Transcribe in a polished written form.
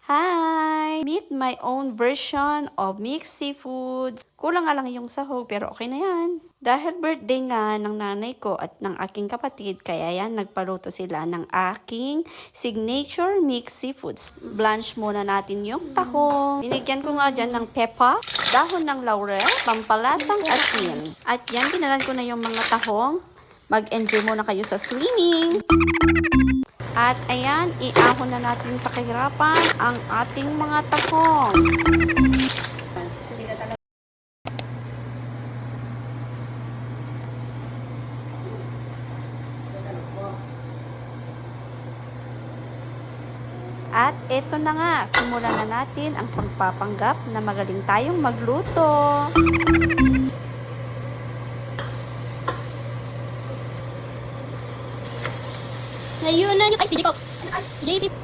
Hi! Meet my own version of mixed seafoods. Kulang nga lang yung sahog pero okay na yan. Dahil birthday nga ng nanay ko at ng aking kapatid, kaya yan nagpaluto sila ng aking signature mixed seafoods. Blanch muna natin yung tahong. Binigyan ko nga dyan ng pepper, dahon ng laurel, pampalasang asin. At yan, ginalan ko na yung mga tahong. Mag-enjoy muna kayo sa swimming. At ayan, iahon na natin sa kahirapan ang ating mga tahong. At eto na nga, simulan na natin ang pagpapanggap na magaling tayong magluto. Ngayon na yung... Ay, hindi ko. JP.